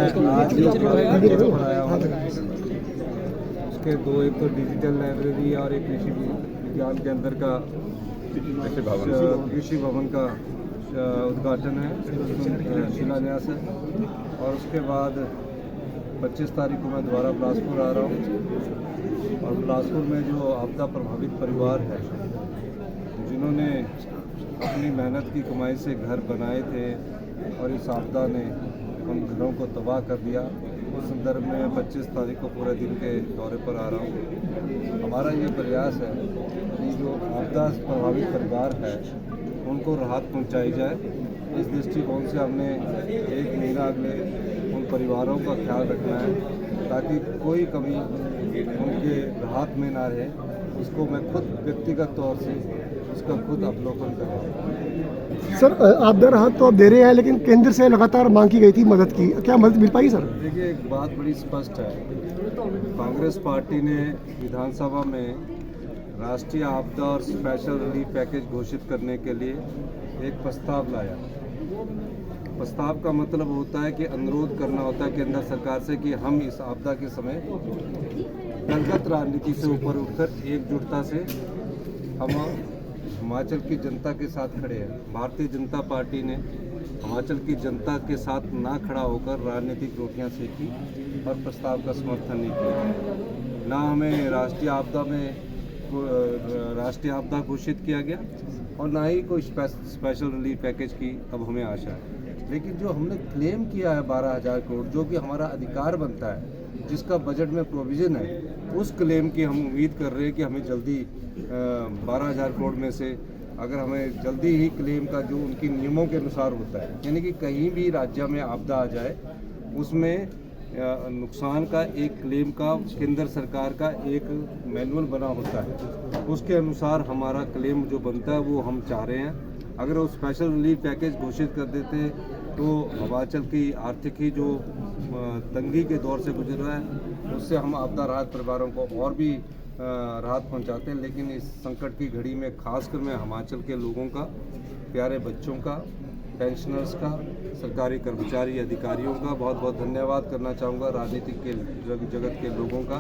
आज जो पढ़ाया हूँ उसके दो, एक तो डिजिटल लाइब्रेरी और एक कृषि विज्ञान केंद्र का कृषि भवन का उद्घाटन है, शिलान्यास है। और उसके बाद 25 तारीख को मैं दोबारा बिलासपुर आ रहा हूँ और बिलासपुर में जो आपदा प्रभावित परिवार है जिन्होंने अपनी मेहनत की कमाई से घर बनाए थे और इस आपदा ने उन घरों को तबाह कर दिया, उस संदर्भ में 25 तारीख को पूरे दिन के दौरे पर आ रहा हूँ। हमारा ये प्रयास है कि जो आपदा प्रभावित परिवार है उनको राहत पहुँचाई जाए। इस दृष्टिकोण से हमने एक महीना अगले उन परिवारों का ख्याल रखना है ताकि कोई कमी उनके राहत में ना रहे। उसको मैं खुद व्यक्तिगत तौर से उसका खुद अवलोकन कर रहा हूँ। सर, आपदा राहत तो आप दे रहे हैं, लेकिन केंद्र से लगातार मांग की गई थी मदद की, क्या मदद मिल पाई सर? देखिए, एक बात बड़ी स्पष्ट है, कांग्रेस पार्टी ने विधानसभा में राष्ट्रीय आपदा और स्पेशल रिलीफ पैकेज घोषित करने के लिए एक प्रस्ताव लाया। प्रस्ताव का मतलब होता है कि अनुरोध करना होता है केंद्र सरकार से कि हम इस आपदा के समय दलगत राजनीति से ऊपर उठकर एकजुटता से हम हिमाचल की जनता के साथ खड़े हैं। भारतीय जनता पार्टी ने हिमाचल की जनता के साथ ना खड़ा होकर राजनीतिक रोटियां सेकी और प्रस्ताव का समर्थन नहीं किया। ना हमें राष्ट्रीय आपदा घोषित किया गया और ना ही कोई स्पेशल रिलीफ पैकेज की अब हमें आशा है। लेकिन जो हमने क्लेम किया है 12,000 करोड़, जो कि हमारा अधिकार बनता है, जिसका बजट में प्रोविज़न है, उस क्लेम की हम उम्मीद कर रहे हैं कि हमें जल्दी 12,000 करोड़ में से अगर हमें जल्दी ही क्लेम का जो उनकी नियमों के अनुसार होता है, यानी कि कहीं भी राज्य में आपदा आ जाए उसमें नुकसान का एक क्लेम का केंद्र सरकार का एक मैनुअल बना होता है, उसके अनुसार हमारा क्लेम जो बनता है वो हम चाह रहे हैं। अगर वो स्पेशल रिलीफ पैकेज घोषित कर देते तो हिमाचल की आर्थिक ही जो तंगी के दौर से गुजर रहा है उससे हम आपदा राहत परिवारों को और भी राहत पहुंचाते हैं। लेकिन इस संकट की घड़ी में खासकर मैं हिमाचल के लोगों का, प्यारे बच्चों का, पेंशनर्स का, सरकारी कर्मचारी अधिकारियों का बहुत बहुत धन्यवाद करना चाहूँगा, राजनीतिक के जगत के लोगों का,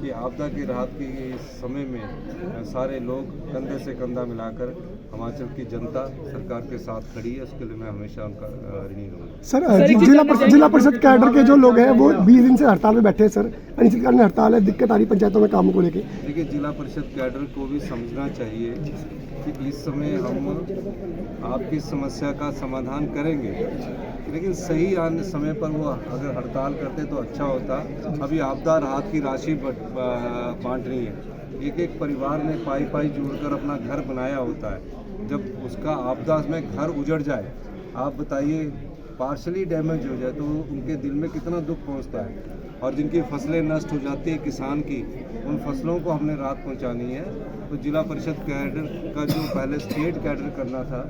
कि आपदा की राहत के इस समय में सारे लोग कंधे से कंधा मिलाकर हिमाचल की जनता सरकार के साथ खड़ी है। उसके लिए मैं हमेशा उनका ऋणी रहूँगा। सर, जिला परिषद कैडर के जो लोग हैं वो 20 दिन से हड़ताल में बैठे हैं सर, अनिश्चितकालीन हड़ताल है, दिक्कत आ रही पंचायतों में कामों को लेके। देखिए, जिला परिषद कैडर को भी समझना चाहिए कि इस समय हम आपकी समस्या का समाधान करेंगे, लेकिन सही आने समय पर वो अगर हड़ताल करते तो अच्छा होता। अभी आपदा राहत की राशि बांटनी है, एक परिवार ने पाई जोड़कर अपना घर बनाया होता है। जब उसका आपदा में घर उजड़ जाए, आप बताइए, पार्शली डैमेज हो जाए तो उनके दिल में कितना दुख पहुंचता है। और जिनकी फसलें नष्ट हो जाती है किसान की, उन फसलों को हमने राहत पहुंचानी है। तो जिला परिषद कैडर का जो पहले स्टेट कैडर करना था,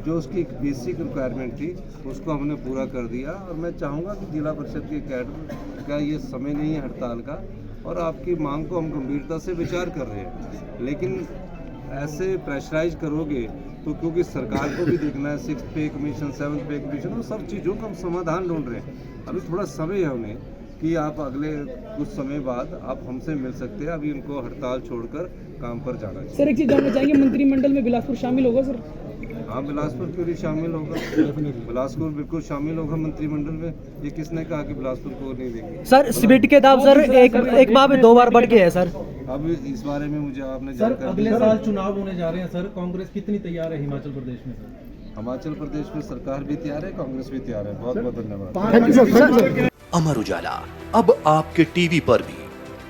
जो उसकी एक बेसिक रिक्वायरमेंट थी, उसको हमने पूरा कर दिया। और मैं चाहूँगा कि जिला परिषद के कैडर का ये समय नहीं है हड़ताल का, और आपकी मांग को हम गंभीरता से विचार कर रहे हैं। लेकिन ऐसे प्रेशराइज करोगे तो, क्योंकि सरकार को भी देखना है, 6th पे कमीशन, 7th पे कमीशन, वो सब चीज़ों का हम समाधान ढूंढ रहे हैं। अभी थोड़ा समय है उन्हें कि आप अगले कुछ समय बाद आप हमसे मिल सकते हैं। अभी उनको हड़ताल छोड़कर काम पर जाना चाहिए। सर, एक चीज़ जानना चाहेंगे, मंत्रिमंडल में बिलासपुर शामिल होगा सर? हाँ, बिलासपुर क्यों नहीं शामिल होगा? बिलासपुर बिल्कुल शामिल होगा मंत्रिमंडल में। ये किसने कहा कि बिलासपुर को नहीं देंगे? सर, सीट के दाव सर एक बार में 2 बार बढ़ गया है सर। अब इस बारे में मुझे आपने सर, अगले साल चुनाव होने जा रहे हैं सर, कांग्रेस कितनी तैयार है हिमाचल प्रदेश में सर? हिमाचल प्रदेश में सरकार भी तैयार है, कांग्रेस भी तैयार है। बहुत बहुत धन्यवाद। अमर उजाला अब आपके टीवी पर भी।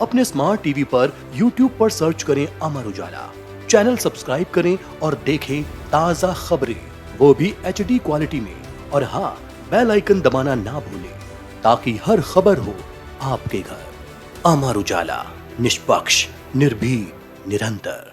अपने स्मार्ट टीवी पर YouTube पर सर्च करें अमर उजाला, चैनल सब्सक्राइब करें और देखें ताज़ा खबरें, वो भी HD क्वालिटी में। और हाँ, बेल आइकन दबाना ना भूलें ताकि हर खबर हो आपके घर। अमर उजाला, निष्पक्ष, निर्भीक, निरंतर।